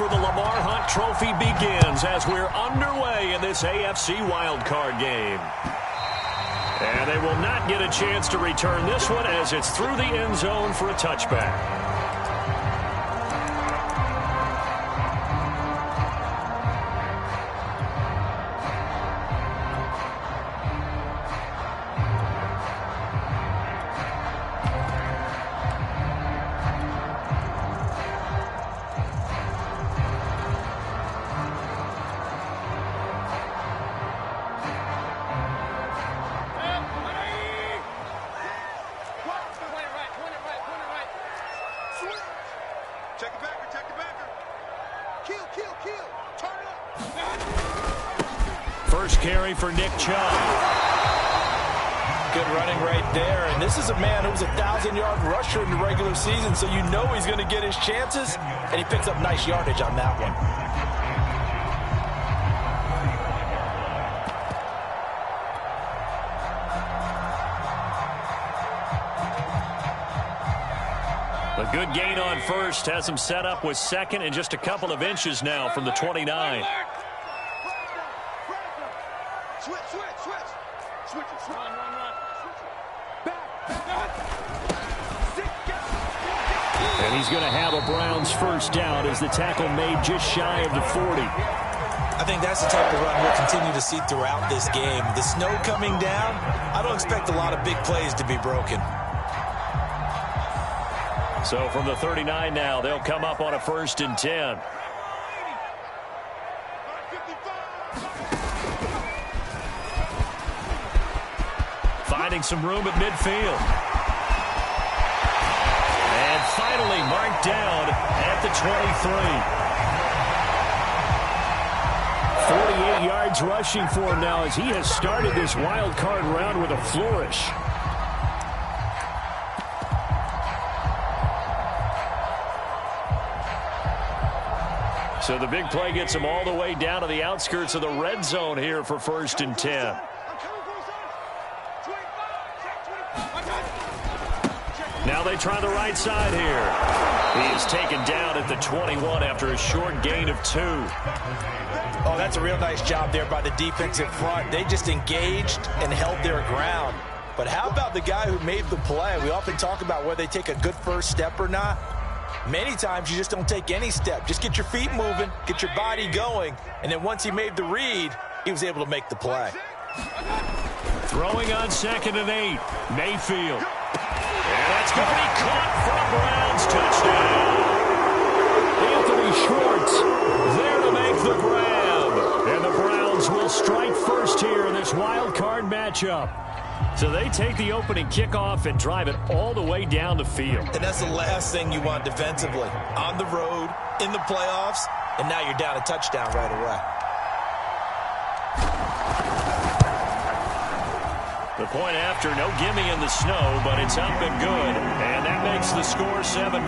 for the Lamar Hunt Trophy begins as we're underway in this AFC wildcard game. And they will not get a chance to return this one as it's through the end zone for a touchback. First carry for Nick Chubb. Good running right there. And this is a man who was a 1,000-yard rusher in the regular season, so you know he's going to get his chances, and he picks up nice yardage on that one. A good gain on first has him set up with second and just a couple of inches now from the 29. And he's going to have a Browns first down as the tackle made just shy of the 40. I think that's the type of run we'll continue to see throughout this game. The snow coming down, I don't expect a lot of big plays to be broken. So from the 39 now, they'll come up on a 1st and 10. Finding some room at midfield. And finally marked down at the 23. 48 yards rushing for him now as he has started this wild card round with a flourish. So the big play gets him all the way down to the outskirts of the red zone here for 1st and 10. Now they try the right side here. He is taken down at the 21 after a short gain of 2. Oh, that's a real nice job there by the defensive front. They just engaged and held their ground. But how about the guy who made the play? We often talk about whether they take a good first step or not. Many times you just don't take any step. Just get your feet moving, get your body going, and then once he made the read, he was able to make the play. Throwing on 2nd and 8, Mayfield. And that's going to be caught for a Browns touchdown. Anthony Schwartz there to make the grab. And the Browns will strike first here in this wild card matchup. So they take the opening kickoff and drive it all the way down the field. And that's the last thing you want defensively. On the road, in the playoffs, and now you're down a touchdown right away. The point after, no gimme in the snow, but it's up and good. And that makes the score 7-0.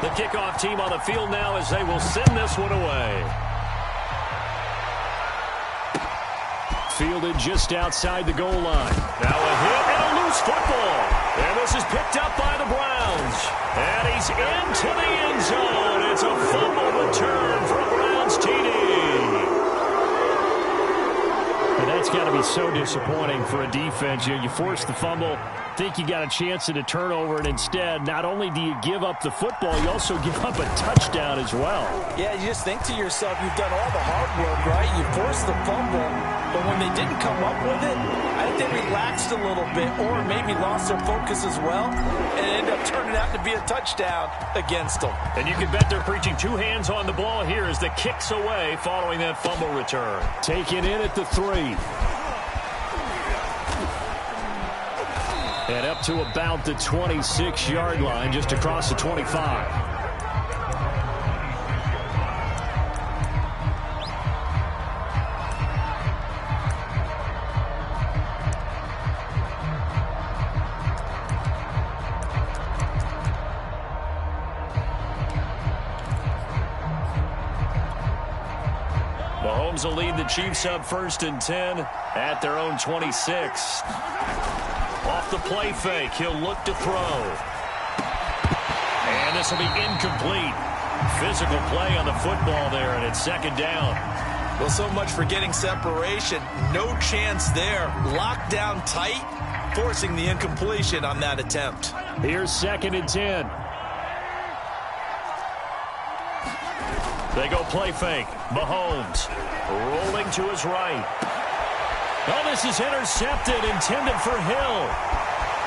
The kickoff team on the field now as they will send this one away. Fielded just outside the goal line. Now a hit and a loose football. And this is picked up by the Browns. And he's into the end zone. It's a fumble return for a Browns TD. And that's got to be so disappointing for a defense. You force the fumble, think you got a chance at a turnover, and instead, not only do you give up the football, you also give up a touchdown as well. Yeah, you just think to yourself, you've done all the hard work, right? You forced the fumble, but when they didn't come up with it, I think they relaxed a little bit or maybe lost their focus as well, and it ended up turning out to be a touchdown against them. And you can bet they're preaching 2 hands on the ball here as the kick's away following that fumble return. Taken in at the 3. And up to about the 26-yard line, just across the 25. Mahomes will lead the Chiefs up 1st and 10 at their own 26. Off the play fake, he'll look to throw. And this will be incomplete. Physical play on the football there, and it's second down. Well, so much for getting separation. No chance there. Locked down tight, forcing the incompletion on that attempt. Here's 2nd and 10. They go play fake. Mahomes rolling to his right. Oh, this is intercepted, intended for Hill.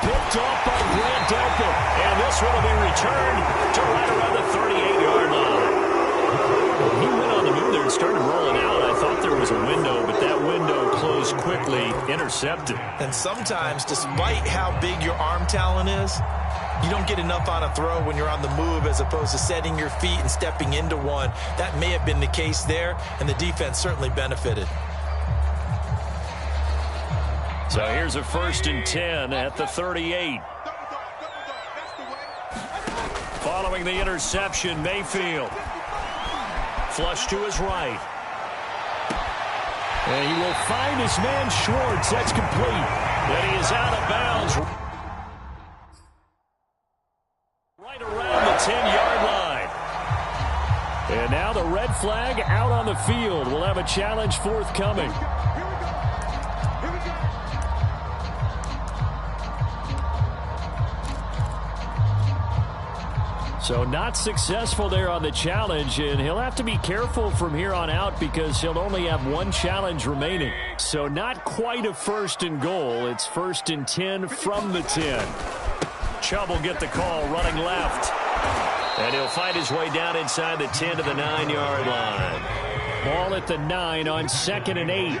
Picked off by Grant Delpit. And this one will be returned to right around the 38-yard line. He went on the move there and started rolling out. I thought there was a window, but that window closed quickly, intercepted. And sometimes, despite how big your arm talent is, you don't get enough on a throw when you're on the move as opposed to setting your feet and stepping into one. That may have been the case there, and the defense certainly benefited. So here's a 1st and 10 at the 38. Following the interception, Mayfield. Flush to his right. And he will find his man Schwartz. That's complete. Then he is out of bounds. Right around the 10-yard line. And now the red flag out on the field. We'll have a challenge forthcoming. So not successful there on the challenge, and he'll have to be careful from here on out because he'll only have one challenge remaining. So not quite a 1st and goal. It's 1st and 10 from the 10. Chubb will get the call running left. And he'll find his way down inside the 10 to the 9-yard line. Ball at the 9 on 2nd and 8.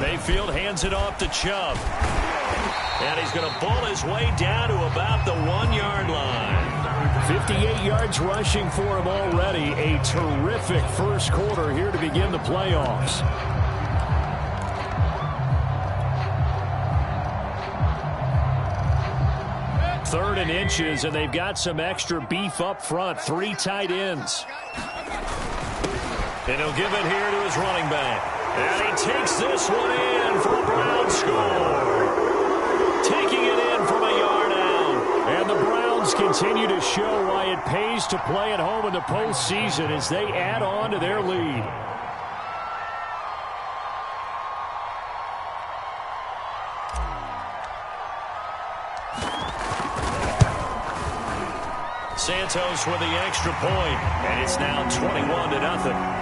Mayfield hands it off to Chubb. And he's going to bull his way down to about the 1-yard line. 58 yards rushing for him already. A terrific first quarter here to begin the playoffs. Third and inches, and they've got some extra beef up front. 3 tight ends. And he'll give it here to his running back. And he takes this one in for a Browns score. Taking it in from a yard out. And the Browns continue to show why it pays to play at home in the postseason as they add on to their lead. Santos with the extra point, and it's now 21-0.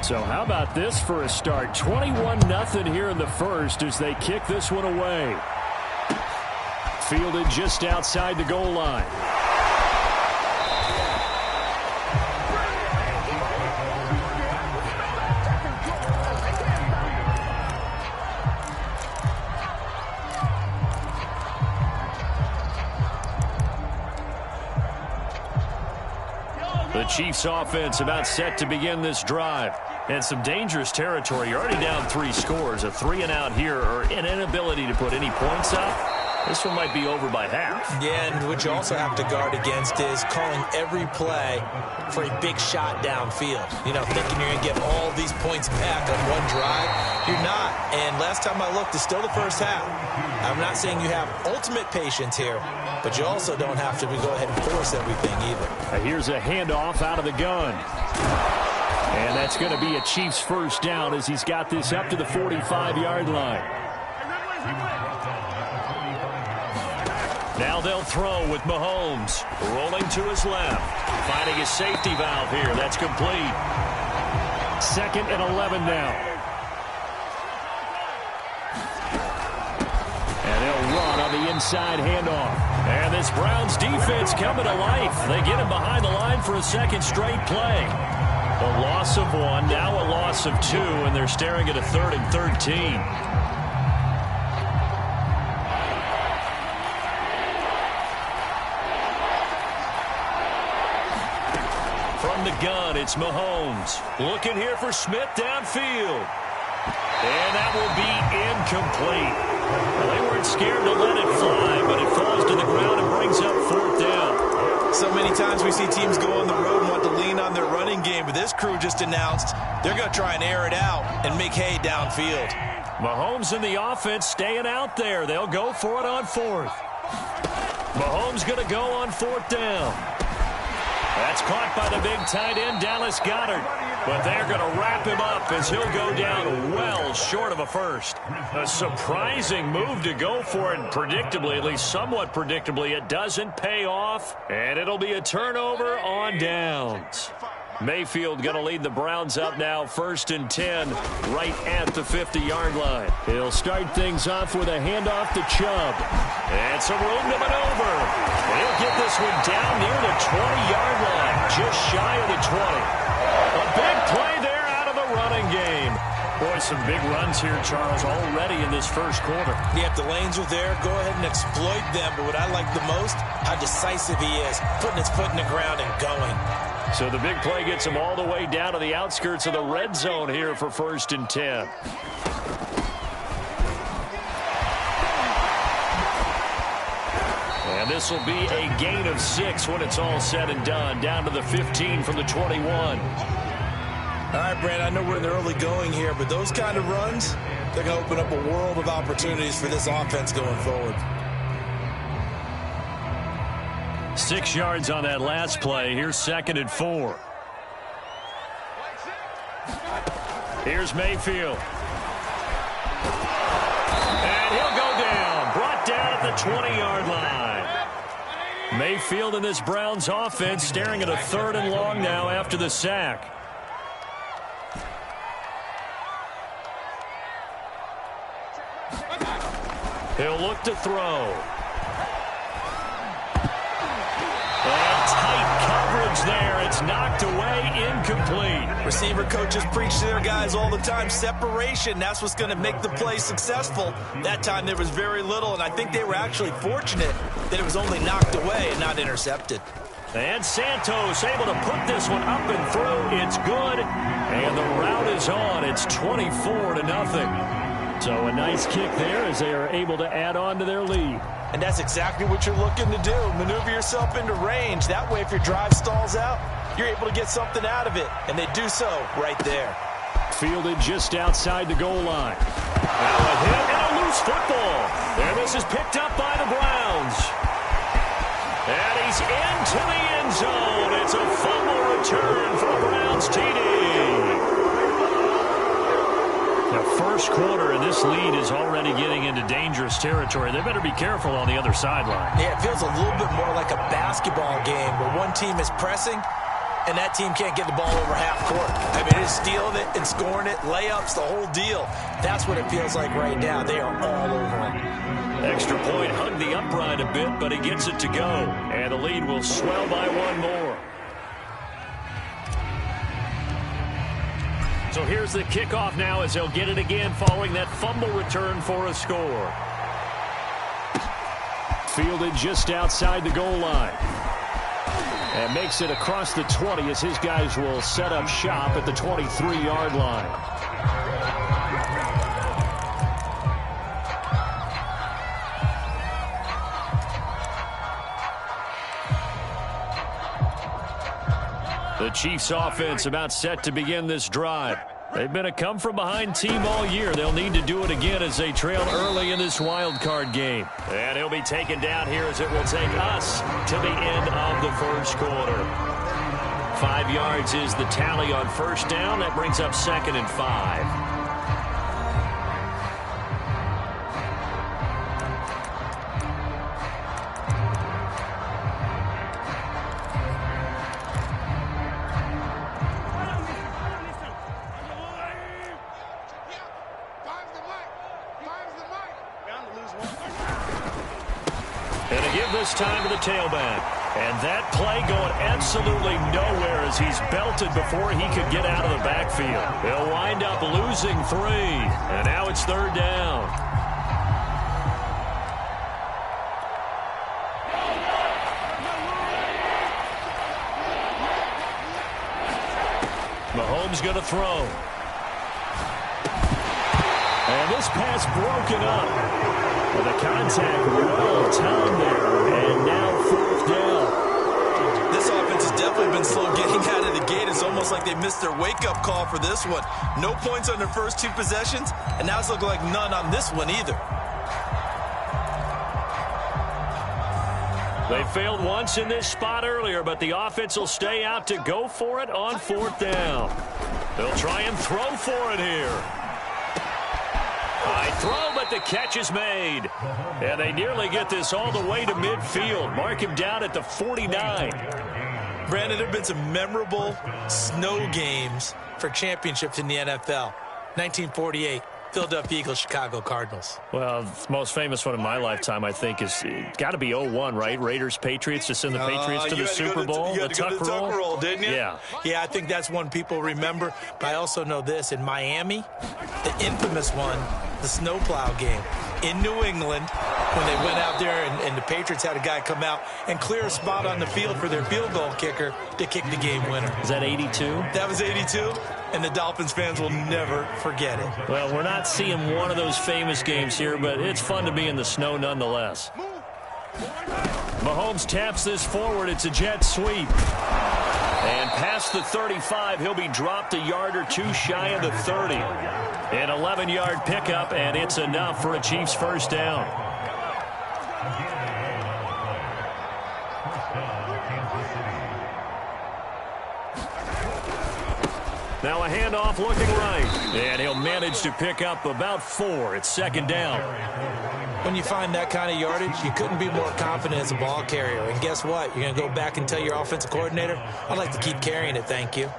So how about this for a start? 21-0 here in the first as they kick this one away. Fielded just outside the goal line. The Chiefs offense about set to begin this drive. And some dangerous territory. You're already down 3 scores. A 3-and-out here or an inability to put any points up. This one might be over by half. Yeah, and what you also have to guard against is calling every play for a big shot downfield. You know, thinking you're going to get all these points back on one drive. You're not. And last time I looked, it's still the first half. I'm not saying you have ultimate patience here, but you also don't have to go ahead and force everything either. Here's a handoff out of the gun. And that's going to be a Chiefs first down as he's got this up to the 45-yard line. Now they'll throw with Mahomes rolling to his left. Finding his safety valve here. That's complete. 2nd and 11 now. And they'll run on the inside handoff. And this Browns defense coming to life. They get him behind the line for a second straight play. A loss of 1, now a loss of 2, and they're staring at a 3rd and 13. From the gun, it's Mahomes. Looking here for Smith downfield. And that will be incomplete. Well, they weren't scared to let it fly, but it falls to the ground and brings up 4th down. So many times we see teams go on the road and want to lean on their running game, but this crew just announced they're going to try and air it out and make hay downfield. Mahomes and the offense staying out there. They'll go for it on 4th. Mahomes going to go on 4th down. That's caught by the big tight end, Dallas Goedert. But they're going to wrap him up as he'll go down well short of a first. A surprising move to go for it, and predictably, at least somewhat predictably, it doesn't pay off. And it'll be a turnover on downs. Mayfield going to lead the Browns up now, 1st and 10, right at the 50-yard line. He'll start things off with a handoff to Chubb. And some room to maneuver. He'll get this one down near the 20-yard line, just shy of the 20. A big play there out of the running game. Boy, some big runs here, Charles, already in this first quarter. Yeah, if the lanes are there, go ahead and exploit them. But what I like the most, how decisive he is, putting his foot in the ground and going. So the big play gets him all the way down to the outskirts of the red zone here for 1st and 10. And this will be a gain of 6 when it's all said and done, down to the 15 from the 21. All right, Brad, I know we're in the early going here, but those kind of runs, they're going to open up a world of opportunities for this offense going forward. 6 yards on that last play. Here's 2nd and 4. Here's Mayfield. And he'll go down. Brought down at the 20-yard line. Mayfield in this Browns offense staring at a 3rd and long now after the sack. He'll look to throw. And tight coverage there. It's knocked away, incomplete. Receiver coaches preach to their guys all the time. Separation, that's what's going to make the play successful. That time there was very little, and I think they were actually fortunate that it was only knocked away and not intercepted. And Santos able to put this one up and through. It's good. And the route is on. It's 24-0. So a nice kick there as they are able to add on to their lead. And that's exactly what you're looking to do. Maneuver yourself into range. That way, if your drive stalls out, you're able to get something out of it. And they do so right there. Fielded just outside the goal line. Now a hit and a loose football. And this is picked up by the Browns. And he's into the end zone. It's a fumble return for the Browns TD. The first quarter, and this lead is already getting into dangerous territory. They better be careful on the other sideline. Yeah, it feels a little bit more like a basketball game where one team is pressing and that team can't get the ball over half court. I mean, it's stealing it and scoring it, layups, the whole deal. That's what it feels like right now. They are all over it. Extra point hugged the upright a bit, but he gets it to go. And the lead will swell by one more. So here's the kickoff now as they'll get it again following that fumble return for a score. Fielded just outside the goal line. And makes it across the 20 as his guys will set up shop at the 23-yard line. The Chiefs offense about set to begin this drive. They've been a come-from-behind team all year. They'll need to do it again as they trail early in this wild card game. And he'll be taken down here as it will take us to the end of the first quarter. 5 yards is the tally on first down. That brings up 2nd and 5. And to give this time to the tailback. And that play going absolutely nowhere as he's belted before he could get out of the backfield. They'll wind up losing 3. And now it's 3rd down. Mahomes going to throw. And this pass broken up. Well, the contact well timed there, and now fourth down. This offense has definitely been slow getting out of the gate. It's almost like they missed their wake-up call for this one. No points on their first two possessions, and now it's looking like none on this one either. They failed once in this spot earlier, but the offense will stay out to go for it on fourth down. They'll try and throw for it here. High throw, but the catch is made. And they nearly get this all the way to midfield. Mark him down at the 49. Brandon, there have been some memorable snow games for championships in the NFL. 1948. Philadelphia Eagles, Chicago Cardinals. Well, the most famous one in my lifetime, I think, is got to be 0-1, right? Raiders, Patriots, to send the Patriots to the Super Bowl. You had to go to the Tuck roll, didn't you? Yeah. Yeah, I think that's one people remember. But I also know this. In Miami, the infamous one, the snowplow game. In New England, when they went out there and the Patriots had a guy come out and clear a spot on the field for their field goal kicker to kick the game winner. Is that 82? That was 82, and the Dolphins fans will never forget it. Well, we're not seeing one of those famous games here, but it's fun to be in the snow nonetheless. Mahomes taps this forward. It's a jet sweep. And past the 35, he'll be dropped a yard or two shy of the 30. An 11-yard pickup, and it's enough for a Chiefs first down. Now a handoff looking right. And he'll manage to pick up about 4. It's second down. When you find that kind of yardage, you couldn't be more confident as a ball carrier. And guess what? You're going to go back and tell your offensive coordinator, I'd like to keep carrying it, thank you.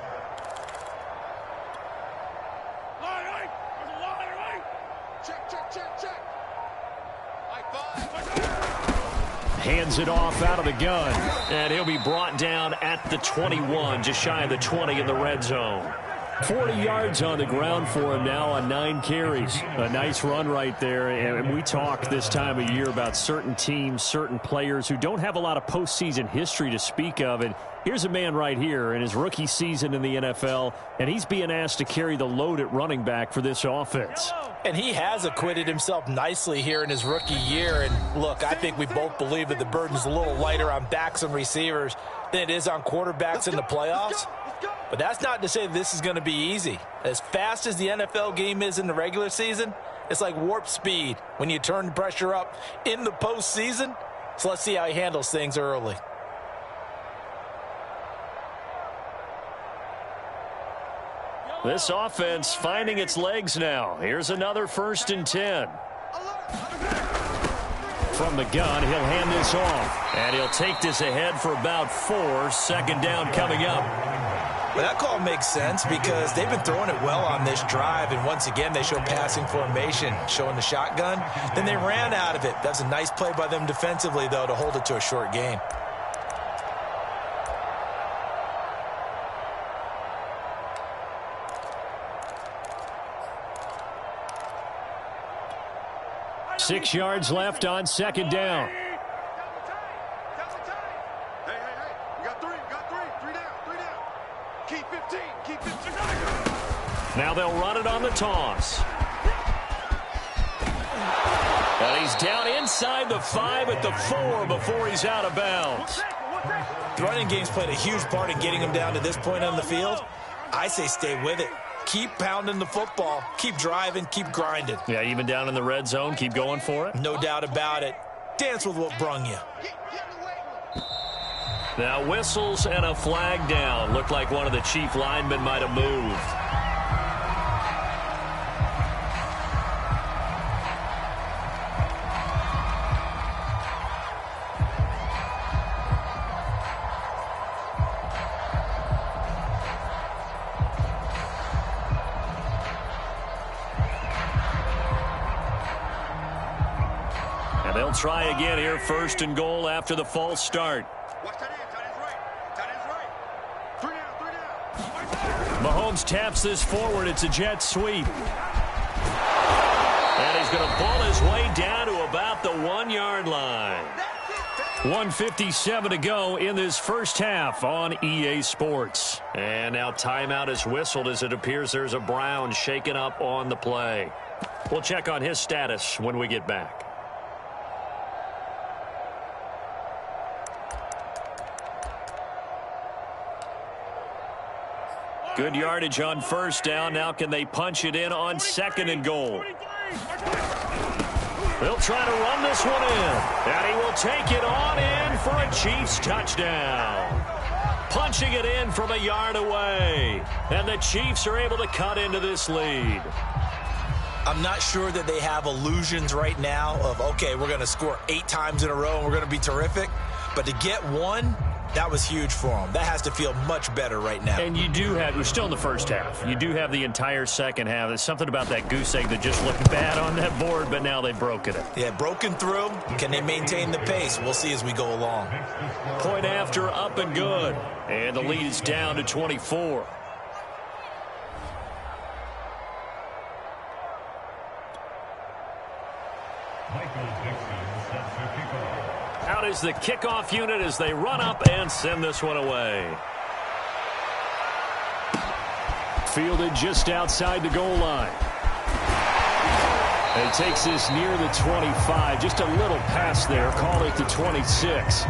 Hands it off out of the gun. And he'll be brought down at the 21, just shy of the 20 in the red zone. 40 yards on the ground for him now on 9 carries. A nice run right there. And we talk this time of year about certain teams, certain players who don't have a lot of postseason history to speak of. And here's a man right here in his rookie season in the NFL, and he's being asked to carry the load at running back for this offense. And he has acquitted himself nicely here in his rookie year. And look, I think we both believe that the burden's a little lighter on backs and receivers than it is on quarterbacks in the playoffs. But that's not to say this is going to be easy. As fast as the NFL game is in the regular season, it's like warp speed when you turn the pressure up in the postseason. So let's see how he handles things early. This offense finding its legs now. Here's another 1st and 10. From the gun, he'll hand this off. And he'll take this ahead for about 4. Second down coming up. But that call makes sense because they've been throwing it well on this drive. And once again, they show passing formation, showing the shotgun. Then they ran out of it. That's a nice play by them defensively, though, to hold it to a short gain. Six yards left on second down. Now they'll run it on the toss. And he's down inside the 5 at the 4 before he's out of bounds. The running game's played a huge part in getting him down to this point on the field. I say stay with it. Keep pounding the football. Keep driving. Keep grinding. Yeah, even down in the red zone, keep going for it. No doubt about it. Dance with what brung you. Now whistles and a flag down. Looked like one of the Chief linemen might have moved. And they'll try again here, 1st and goal after the false start. Mahomes taps this forward. It's a jet sweep. And he's going to pull his way down to about the 1-yard line. 1:57 to go in this first half on EA Sports. And now timeout is whistled as it appears there's a Brown shaken up on the play. We'll check on his status when we get back. Good yardage on first down. Now can they punch it in on 2nd and goal? They'll try to run this one in. And he will take it on in for a Chiefs touchdown. Punching it in from a yard away. And the Chiefs are able to cut into this lead. I'm not sure that they have illusions right now of, okay, we're going to score 8 times in a row and we're going to be terrific. But to get one, that was huge for them. That has to feel much better right now. And you do have, we're still in the first half. You do have the entire second half. There's something about that goose egg that just looked bad on that board, but now they've broken it. Yeah, broken through. Can they maintain the pace? We'll see as we go along. Point after, up and good. And the lead is down to 24. Out is the kickoff unit as they run up and send this one away. Fielded just outside the goal line. And he takes this near the 25. Just a little pass there. Call it the 26.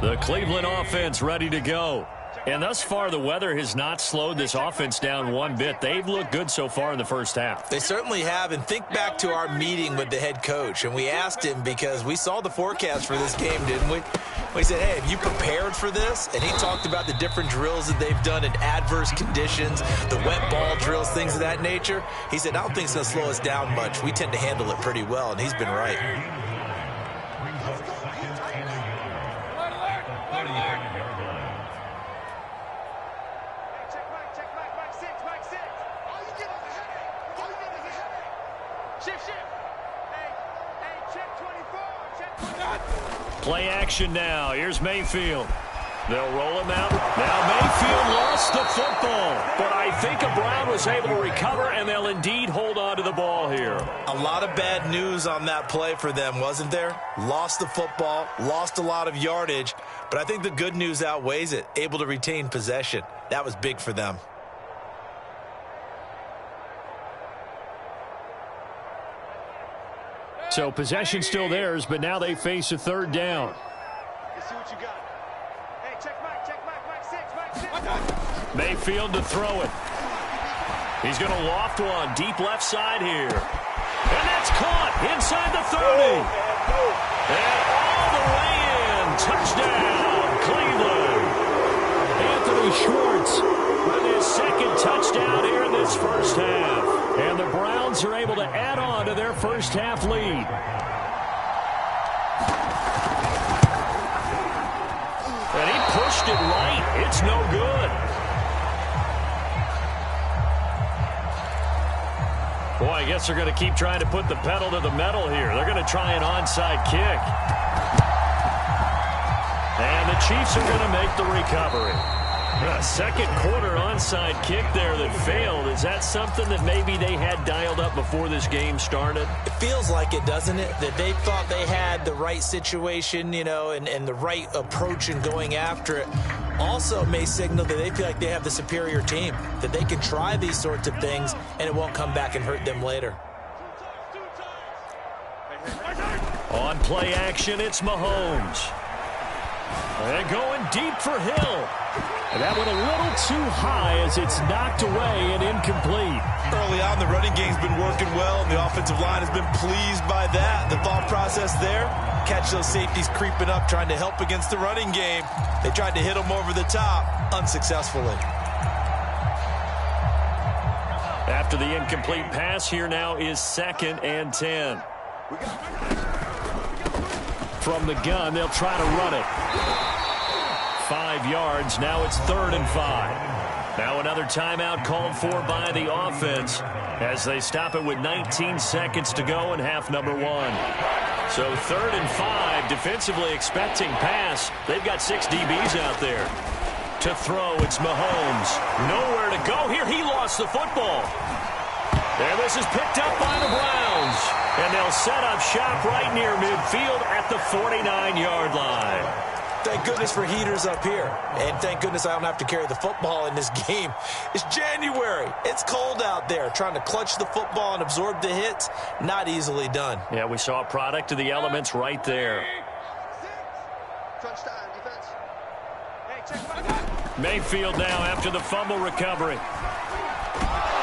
The Cleveland offense ready to go. And thus far, the weather has not slowed this offense down one bit. They've looked good so far in the first half. They certainly have. And think back to our meeting with the head coach. And we asked him because we saw the forecast for this game, didn't we? We said, hey, have you prepared for this? And he talked about the different drills that they've done in adverse conditions, the wet ball drills, things of that nature. He said, I don't think it's going to slow us down much. We tend to handle it pretty well. And he's been right. Play action now. Here's Mayfield. They'll roll him out. Now Mayfield lost the football. But I think Brown was able to recover, and they'll indeed hold on to the ball here. A lot of bad news on that play for them, wasn't there? Lost the football, lost a lot of yardage. But I think the good news outweighs it. Able to retain possession. That was big for them. So possession still theirs, but now they face a 3rd down. Let's see what you got. Hey, check Mike 6. Mayfield to throw it. He's going to loft one deep left side here. And that's caught inside the 30. And all the way in. Touchdown, Cleveland. Anthony Schwartz with his 2nd touchdown here in this first half. And the Browns are able to add on to their first half lead. And he pushed it right. It's no good. Boy, I guess they're going to keep trying to put the pedal to the metal here. They're going to try an onside kick. And the Chiefs are going to make the recovery. A 2nd quarter onside kick there that failed. Is that something that maybe they had dialed up before this game started? It feels like it, doesn't it? That they thought they had the right situation, you know, and the right approach in going after it. Also may signal that they feel like they have the superior team, that they can try these sorts of things and it won't come back and hurt them later. On play action, it's Mahomes. And going deep for Hill. And that went a little too high as it's knocked away and incomplete. Early on, the running game's been working well, and the offensive line has been pleased by that. The thought process there, catch those safeties creeping up, trying to help against the running game. They tried to hit them over the top, unsuccessfully. After the incomplete pass, here now is 2nd and 10. From the gun, they'll try to run it. 5 yards. Now it's 3rd and 5. Now another timeout called for by the offense as they stop it with 19 seconds to go in half number 1. So 3rd and 5, defensively expecting pass. They've got 6 DBs out there. To throw, it's Mahomes. Nowhere to go here. He lost the football. And this is picked up by the Browns. And they'll set up shop right near midfield at the 49-yard line. Thank goodness for heaters up here. And thank goodness I don't have to carry the football in this game. It's January. It's cold out there. Trying to clutch the football and absorb the hits, not easily done. Yeah, we saw a product of the elements right there. Mayfield now after the fumble recovery.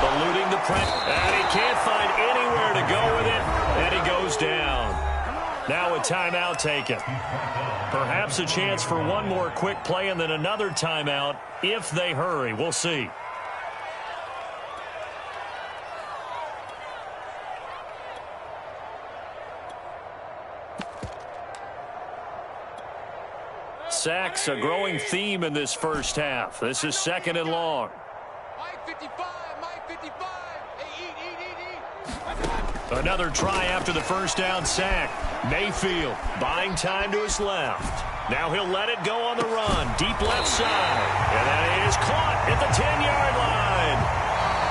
Eluding the press. And he can't find anywhere to go with it. And he goes down. Now a timeout taken. Perhaps a chance for one more quick play and then another timeout if they hurry. We'll see. Sacks, a growing theme in this first half. This is 2nd and long. Mike 55, Mike 55. Hey, eat. Another try after the first down sack. Mayfield buying time to his left. Now he'll let it go on the run. Deep left side. And that is caught at the 10-yard line.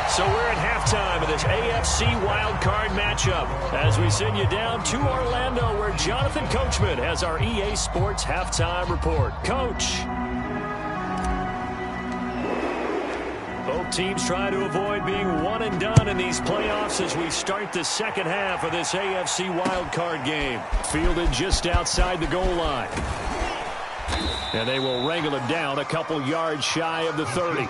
So we're at halftime of this AFC wildcard matchup as we send you down to Orlando where Jonathan Coachman has our EA Sports halftime report. Coach. Both teams try to avoid being one and done in these playoffs as we start the second half of this AFC wildcard game. Fielded just outside the goal line. And they will wrangle him down a couple yards shy of the 30.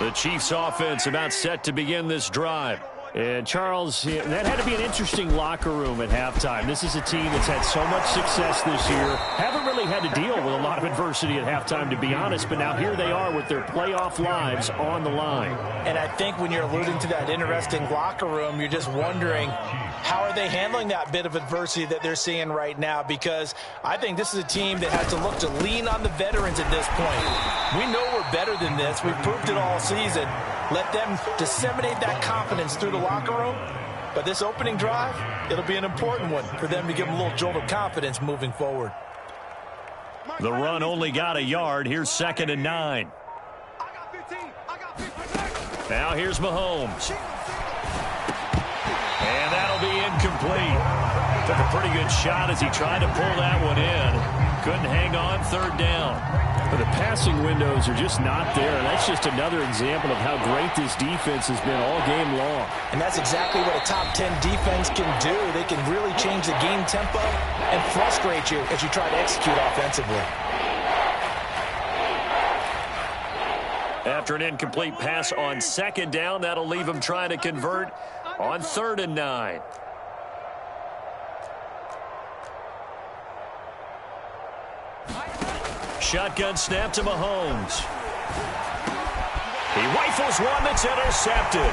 The Chiefs offense about set to begin this drive. And Charles, that had to be an interesting locker room at halftime. This is a team that's had so much success this year. Haven't really had to deal with a lot of adversity at halftime, to be honest. But now here they are with their playoff lives on the line. And I think when you're alluding to that interesting locker room, you're just wondering, how are they handling that bit of adversity that they're seeing right now? Because I think this is a team that has to look to lean on the veterans at this point. We know we're better than this. We've proved it all season. Let them disseminate that confidence through the locker room. But this opening drive, it'll be an important one for them to give them a little jolt of confidence moving forward. The run only got a yard. Here's 2nd and 9. Now here's Mahomes. And that'll be incomplete. Took a pretty good shot as he tried to pull that one in. Couldn't hang on 3rd down. But the passing windows are just not there. And that's just another example of how great this defense has been all game long. And that's exactly what a top 10 defense can do. They can really change the game tempo and frustrate you as you try to execute offensively. After an incomplete pass on 2nd down, that'll leave him trying to convert on 3rd and 9. Shotgun snap to Mahomes. He rifles one that's intercepted.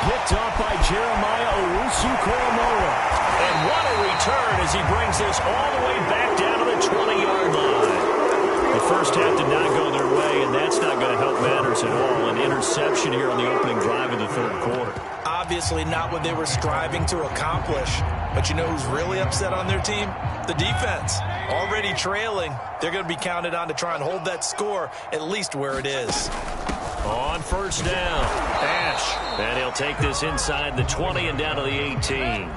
Picked off by Jeremiah Owusu-Koramoah. And what a return as he brings this all the way back down to the 20-yard line. The first half did not go their way, and that's not going to help matters at all. An interception here on the opening drive of the 3rd quarter. Obviously not what they were striving to accomplish. But you know who's really upset on their team? The defense. Already trailing. They're going to be counted on to try and hold that score at least where it is. On 1st down, Ash. And he'll take this inside the 20 and down to the 18.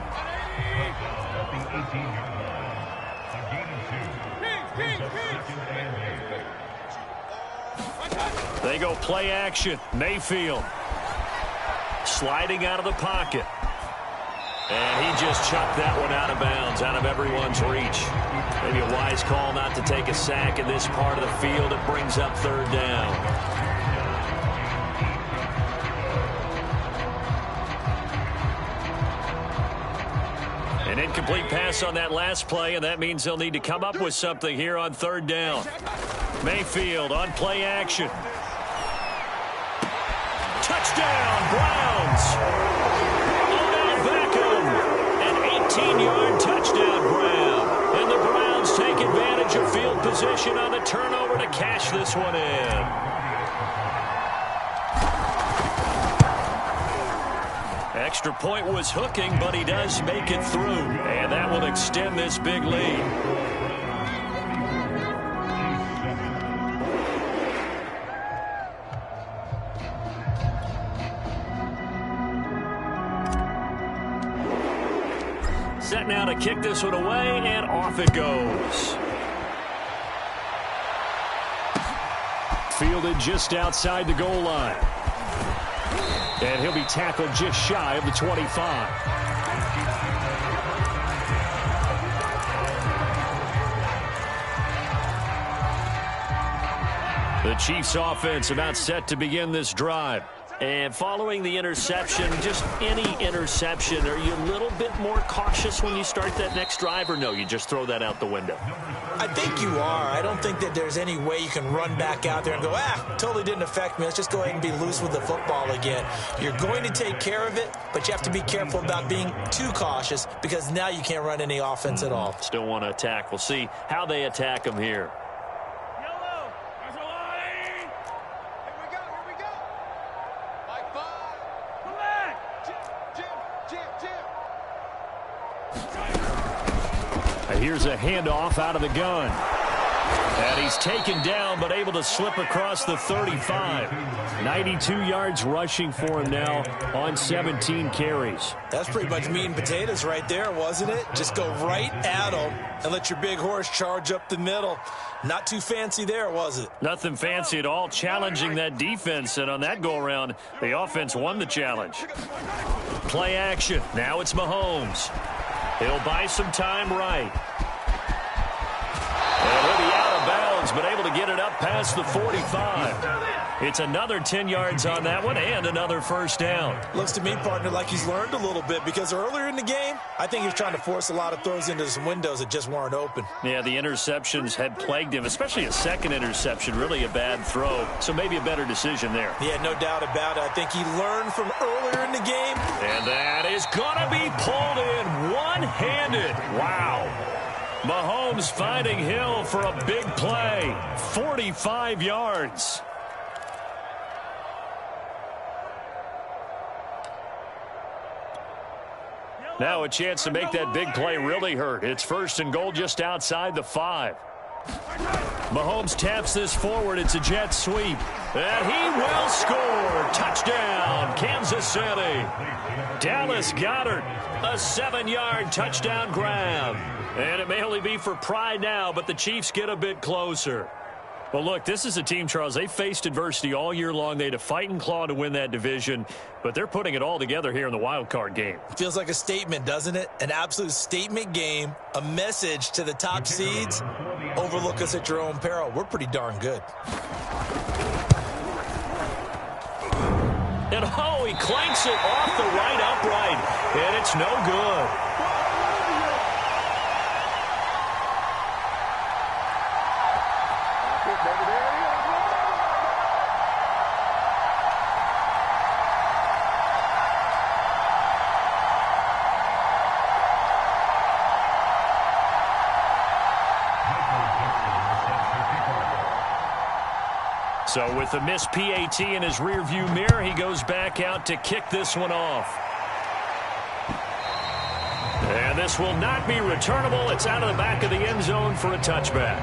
They go play action. Mayfield. Sliding out of the pocket. And he just chucked that one out of bounds, out of everyone's reach. Maybe a wise call not to take a sack in this part of the field. It brings up 3rd down. An incomplete pass on that last play, and that means they'll need to come up with something here on 3rd down. Mayfield on play action. Touchdown, Browns! 18-yard touchdown grab. And the Browns take advantage of field position on the turnover to cash this one in. Extra point was hooking, but he does make it through. And that will extend this big lead. Set now to kick this one away, and off it goes. Fielded just outside the goal line. And he'll be tackled just shy of the 25. The Chiefs offense about set to begin this drive. And following the interception, just any interception, are you a little bit more cautious when you start that next drive, or no, you just throw that out the window? I think you are. I don't think that there's any way you can run back out there and go, totally didn't affect me. Let's just go ahead and be loose with the football again. You're going to take care of it, but you have to be careful about being too cautious because now you can't run any offense at all. Still want to attack. We'll see how they attack them here. Here's a handoff out of the gun. And he's taken down, but able to slip across the 35. 92 yards rushing for him now on 17 carries. That's pretty much meat and potatoes right there, wasn't it? Just go right at him and let your big horse charge up the middle. Not too fancy there, was it? Nothing fancy at all, challenging that defense. And on that go-around, the offense won the challenge. Play action. Now it's Mahomes. He'll buy some time right. And he'll be out of bounds, but able to get it up past the 45. It's another 10 yards on that one and another first down. Looks to me, partner, like he's learned a little bit because earlier in the game, I think he was trying to force a lot of throws into some windows that just weren't open. Yeah, the interceptions had plagued him, especially a second interception, really a bad throw. So maybe a better decision there. Yeah, no doubt about it. I think he learned from earlier in the game. And that is going to be pulled in one-handed. Wow. Mahomes finding Hill for a big play. 45 yards. Now a chance to make that big play really hurt. It's first and goal just outside the 5. Mahomes taps this forward. It's a jet sweep. And he will score. Touchdown, Kansas City. Dallas Goedert, a 7-yard touchdown grab. And it may only be for pride now, but the Chiefs get a bit closer. Well, look, this is a team, Charles, they faced adversity all year long. They had to fight and claw to win that division, but they're putting it all together here in the wild card game. Feels like a statement, doesn't it? An absolute statement game, a message to the top seeds. Overlook us at your own peril. We're pretty darn good. And, he clanks it off the right upright, and it's no good. So with the missed PAT in his rearview mirror, he goes back out to kick this one off. And this will not be returnable. It's out of the back of the end zone for a touchback.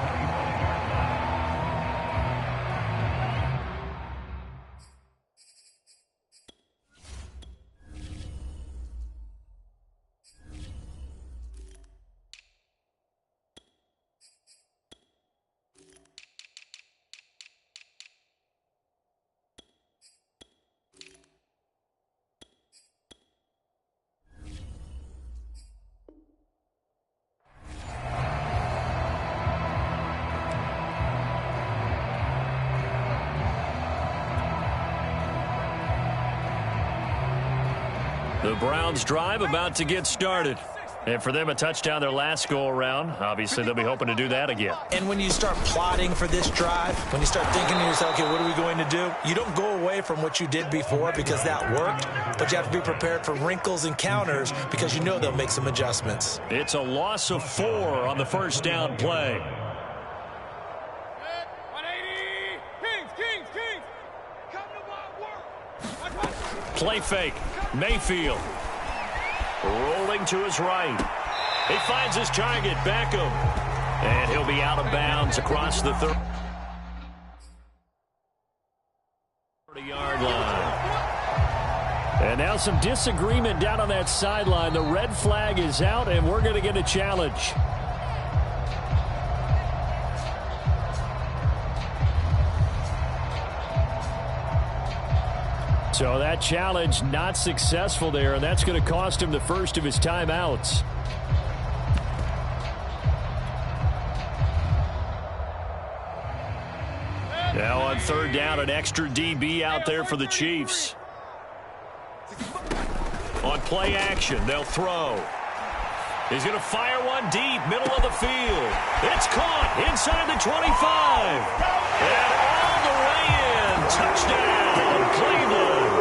The Browns drive about to get started. And for them, a touchdown their last go-around. Obviously, they'll be hoping to do that again. And when you start plotting for this drive, when you start thinking to yourself, okay, what are we going to do? You don't go away from what you did before because that worked, but you have to be prepared for wrinkles and counters because you know they'll make some adjustments. It's a loss of 4 on the first down play. 180. Kings. Come to my work. Play fake. Mayfield Rolling to his right. He finds his target, Beckham. And he'll be out of bounds across the 30-yard line. And now some disagreement down on that sideline. The red flag is out, and we're going to get a challenge. So that challenge not successful there, and that's going to cost him the first of his timeouts. Now on third down, an extra DB out there for the Chiefs. On play action, they'll throw. He's going to fire one deep, middle of the field. It's caught inside the 25. And all the way in. Touchdown, Cleveland.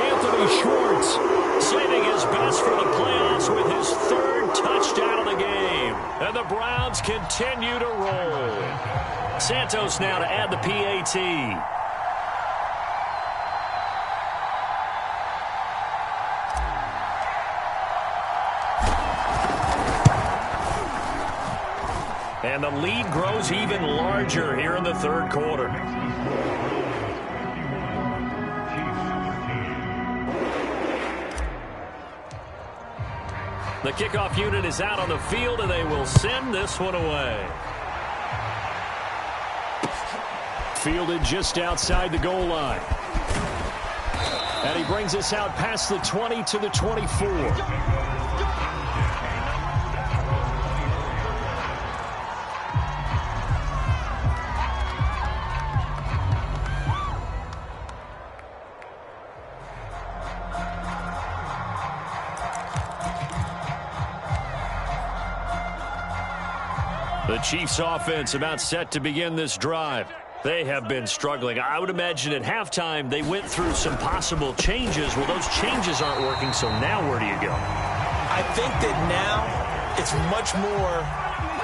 Anthony Schwartz saving his best for the playoffs with his third touchdown of the game. And the Browns continue to roll. Santos now to add the PAT. And the lead grows even larger here in the third quarter. The kickoff unit is out on the field, and they will send this one away. Fielded just outside the goal line. And he brings us out past the 20 to the 24. The Chiefs offense about set to begin this drive. They have been struggling. I would imagine at halftime they went through some possible changes. Well, those changes aren't working, so now where do you go? I think that now it's much more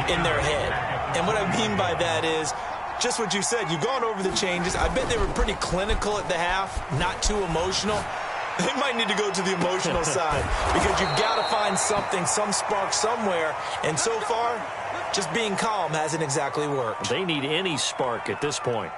in their head. And what I mean by that is just what you said. You've gone over the changes. I bet they were pretty clinical at the half, not too emotional. They might need to go to the emotional side because you've got to find something, some spark somewhere. And so far, just being calm hasn't exactly worked. They need any spark at this point.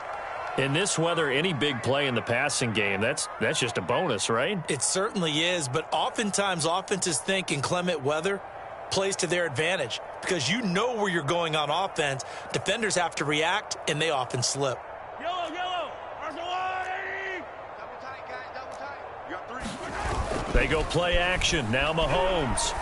In this weather, any big play in the passing game, that's just a bonus, right? It certainly is, but oftentimes offenses think in clement weather plays to their advantage because you know where you're going on offense. Defenders have to react, and they often slip. Yellow, yellow. Double tight, guys, double tight. You got 3. They go play action. Now Mahomes.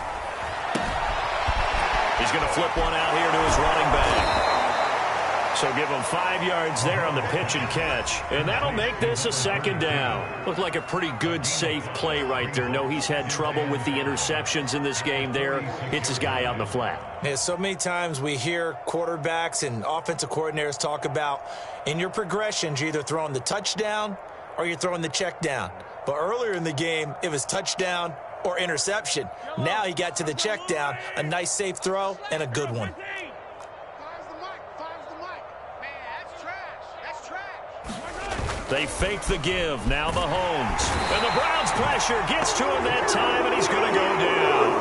He's going to flip one out here to his running back. So give him 5 yards there on the pitch and catch. And that'll make this a second down. Looked like a pretty good, safe play right there. No, he's had trouble with the interceptions in this game there. Hits his guy out in the flat. Yeah, so many times we hear quarterbacks and offensive coordinators talk about in your progressions, you're either throwing the touchdown or you're throwing the check down. But earlier in the game, it was touchdown or interception. Now he got to the check down, a nice safe throw, and a good one. They fake the give. Now Mahomes. And the Browns pressure gets to him that time, and he's going to go down.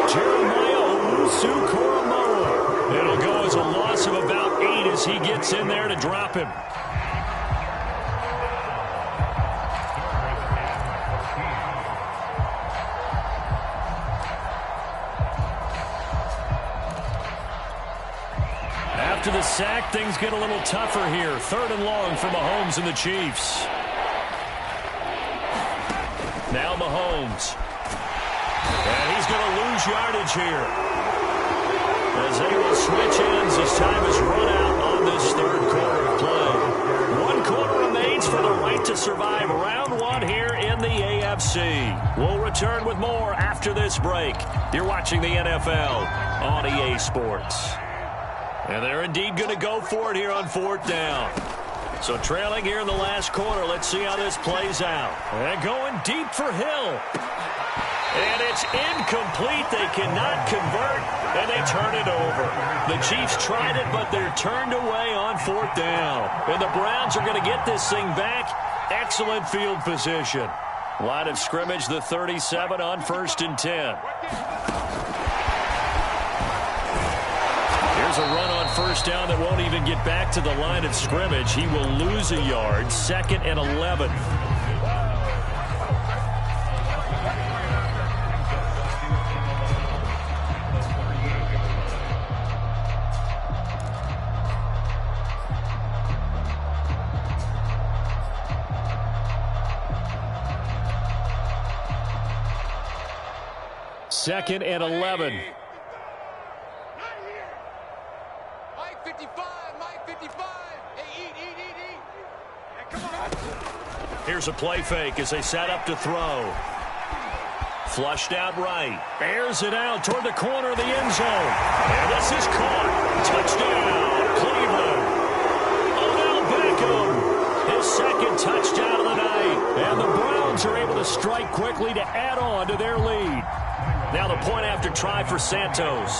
Jeremiah Owusu-Koramoah. It'll go as a loss of about 8 as he gets in there to drop him. After the sack, things get a little tougher here. 3rd and long for Mahomes and the Chiefs. Now Mahomes. And he's going to lose yardage here. As they will switch ends as time is run out on this third quarter of play. 1 quarter remains for the right to survive round 1 here in the AFC. We'll return with more after this break. You're watching the NFL on EA Sports. And they're indeed going to go for it here on 4th down. So trailing here in the last quarter. Let's see how this plays out. And going deep for Hill. And it's incomplete. They cannot convert, and they turn it over. The Chiefs tried it, but they're turned away on 4th down. And the Browns are going to get this thing back. Excellent field position. Line of scrimmage, the 37 on 1st and 10. Here's a run on 1st down that won't even get back to the line of scrimmage. He will lose a yard. 2nd and 11. Second and 11. Mike 55, Mike 55. Hey, eat. Hey, come on. Here's a play fake as they set up to throw. Flushed out right. Bears it out toward the corner of the end zone. And this is caught. Touchdown, Cleveland. Odell Beckham, his 2nd touchdown of the night. And the Browns are able to strike quickly to add on to their lead. Now the point after try for Santos.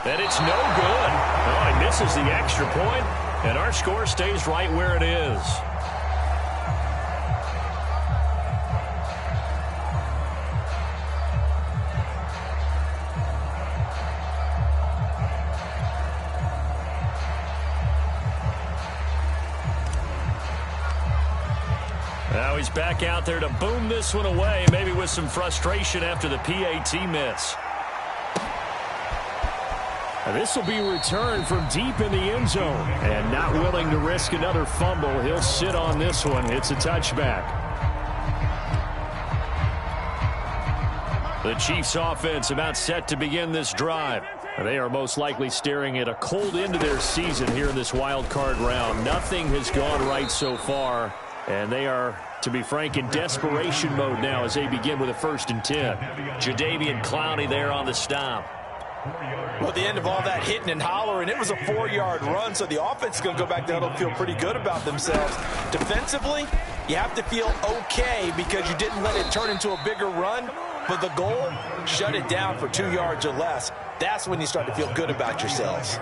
And it's no good. Oh, he misses the extra point, and our score stays right where it is. Now he's back out there to boom this one away, maybe with some frustration after the PAT miss. And this will be returned from deep in the end zone. And not willing to risk another fumble, he'll sit on this one. It's a touchback. The Chiefs offense about set to begin this drive. They are most likely staring at a cold end to their season here in this wild card round. Nothing has gone right so far. And they are, to be frank, in desperation mode now as they begin with a 1st and 10. Jadeveon Clowney there on the stop. Well, at the end of all that hitting and hollering, it was a 4-yard run, so the offense is going to go back there and feel pretty good about themselves. Defensively, you have to feel okay because you didn't let it turn into a bigger run, but the goal, shut it down for 2 yards or less. That's when you start to feel good about yourselves.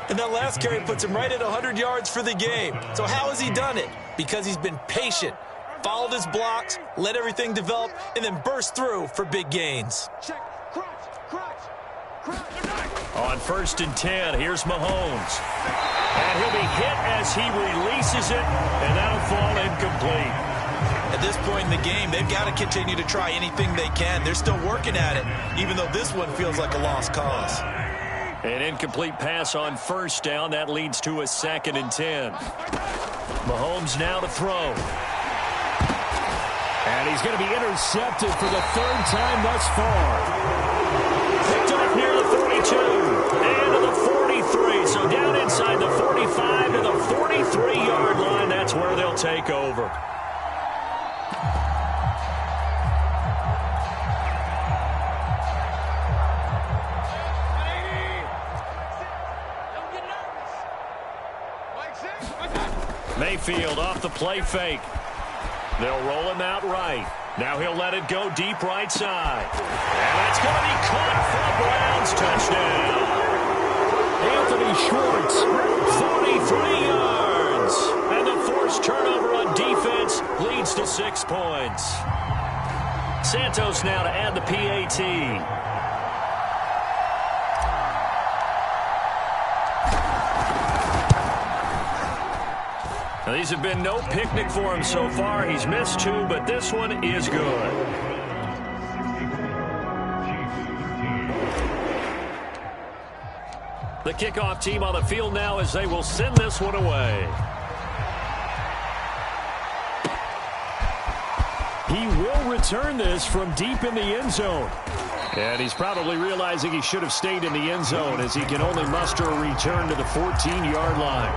And that last carry puts him right at 100 yards for the game. So how has he done it? Because he's been patient, followed his blocks, let everything develop, and then burst through for big gains. Check. On 1st and 10, here's Mahomes. And he'll be hit as he releases it, and that'll fall incomplete. At this point in the game, they've got to continue to try anything they can. They're still working at it, even though this one feels like a lost cause. An incomplete pass on 1st down. That leads to a 2nd and 10. Mahomes now to throw. And he's going to be intercepted for the 3rd time thus far. Picked up near the 42 and to the 43. So down inside the 45 to the 43-yard line. That's where they'll take over. Mayfield off the play fake. They'll roll him out right. Now he'll let it go deep right side. And that's going to be caught for Browns touchdown. Anthony Schwartz, 43 yards. And the forced turnover on defense leads to 6 points. Santos now to add the PAT. Now, these have been no picnic for him so far. He's missed 2, but this one is good. The kickoff team on the field now as they will send this one away. He will return this from deep in the end zone. And he's probably realizing he should have stayed in the end zone as he can only muster a return to the 14-yard line.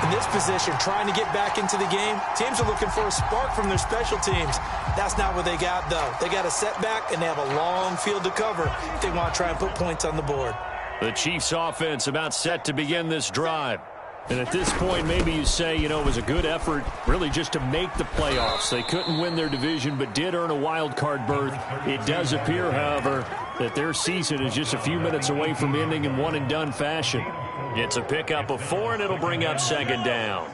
In this position, trying to get back into the game, teams are looking for a spark from their special teams. That's not what they got, though. They got a setback, and they have a long field to cover if they want to try and put points on the board. The Chiefs offense about set to begin this drive. And at this point, maybe you say, you know, it was a good effort really just to make the playoffs. They couldn't win their division but did earn a wild card berth. It does appear, however, that their season is just a few minutes away from ending in one-and-done fashion. It's a pickup of 4, and it'll bring up second down.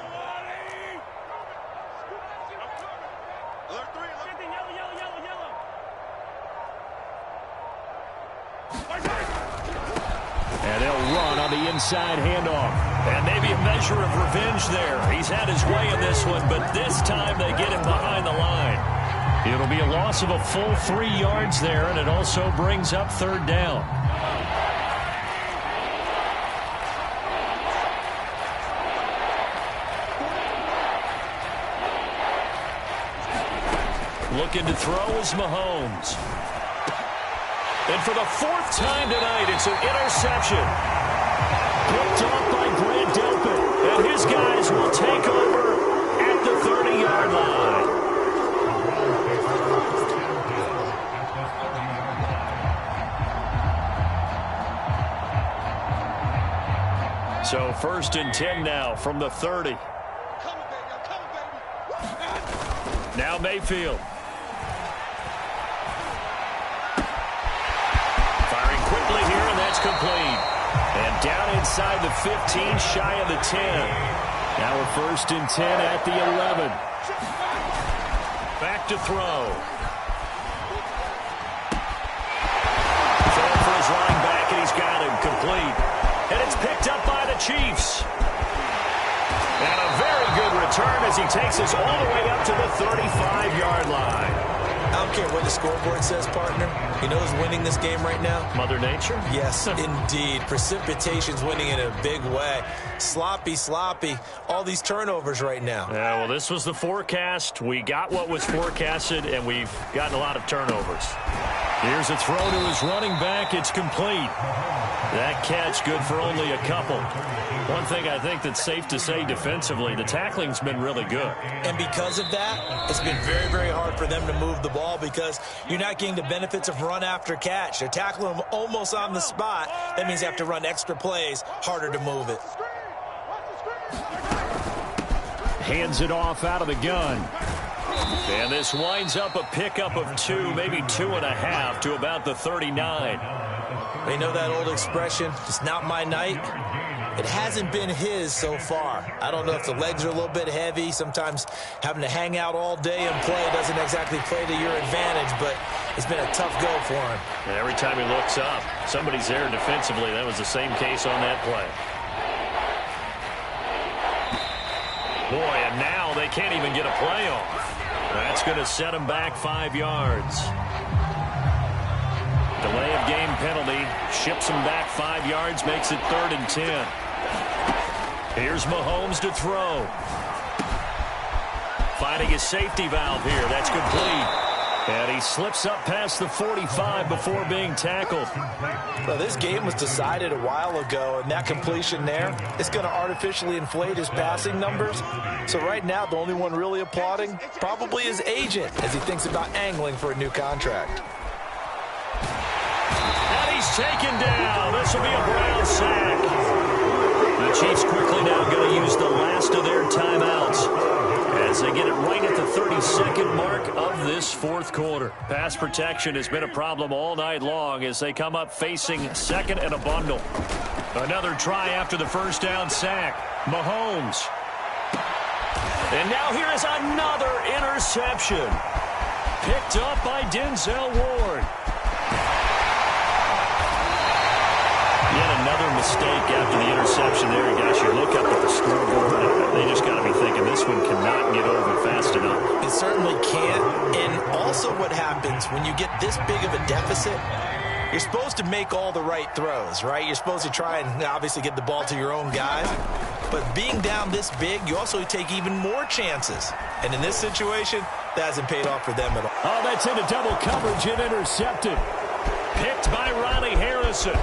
And they'll run on the inside handoff. And maybe a measure of revenge there. He's had his way in this one, but this time they get him behind the line. It'll be a loss of a full 3 yards there, and it also brings up third down. Looking to throw is Mahomes. And for the 4th time tonight, it's an interception. Picked off by Grant Delpit. And his guys will take over at the 30-yard line. So 1st and 10 now from the 30. Now Mayfield. Firing quickly here, and that's complete. And down inside the 15, shy of the 10. Now a 1st and 10 at the 11. Back to throw. Throwing for his running back, and he's got him complete. And it's picked up by the Chiefs. And a very good return as he takes us all the way up to the 35-yard line. I don't care what the scoreboard says, partner. You know who's winning this game right now? Mother Nature? Yes, indeed. Precipitation's winning in a big way. Sloppy, all these turnovers right now. Yeah, well, this was the forecast. We got what was forecasted, and we've gotten a lot of turnovers. Here's a throw to his running back. It's complete. That catch good for only a couple. One thing I think that's safe to say defensively, the tackling's been really good. And because of that, it's been very, very hard for them to move the ball because you're not getting the benefits of run after catch. They're tackling them almost on the spot. That means they have to run extra plays, harder to move it. Hands it off out of the gun. And this winds up a pickup of 2, maybe 2.5 to about the 39. They know that old expression, it's not my night. It hasn't been his so far. I don't know if the legs are a little bit heavy. Sometimes having to hang out all day and play doesn't exactly play to your advantage, but it's been a tough go for him. And every time he looks up, somebody's there defensively. That was the same case on that play. Boy, and now they can't even get a play off. That's going to set him back 5 yards. Delay of game penalty ships him back 5 yards, makes it 3rd and 10. Here's Mahomes to throw. Finding his safety valve here. That's complete. And he slips up past the 45 before being tackled. Well, this game was decided a while ago, and that completion there is going to artificially inflate his passing numbers. So right now, the only one really applauding probably his agent as he thinks about angling for a new contract. And he's taken down. This will be a Brown sack. The Chiefs quickly now going to use the last of their timeouts as they get it right at the 32nd mark of this 4th quarter. Pass protection has been a problem all night long as they come up facing 2nd and a bundle. Another try after the 1st down sack. Mahomes. And now here is another interception. Picked up by Denzel Ward. Yet another mistake after the interception there. Gosh, you look up at the scoreboard, they just got to be thinking this one cannot get over fast enough. It certainly can't. And also what happens when you get this big of a deficit, you're supposed to make all the right throws, right? You're supposed to try and obviously get the ball to your own guys. But being down this big, you also take even more chances. And in this situation, that hasn't paid off for them at all. Oh, that's into double coverage and intercepted. Picked by Ronnie Harrison.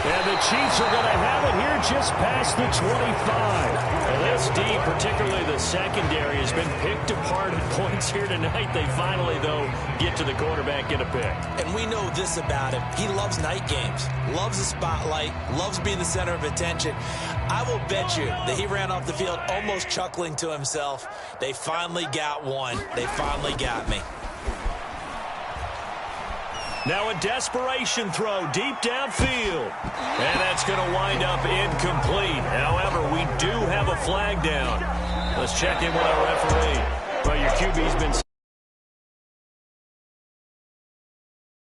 And the Chiefs are going to have it here just past the 25. And this D, particularly the secondary, has been picked apart at points here tonight. They finally, though, get to the quarterback in a pick. And we know this about him. He loves night games, loves the spotlight, loves being the center of attention. I will bet you that he ran off the field almost chuckling to himself. They finally got one. They finally got me. Now a desperation throw deep downfield. And that's going to wind up incomplete. However, we do have a flag down. Let's check in with our referee. Well, your QB's been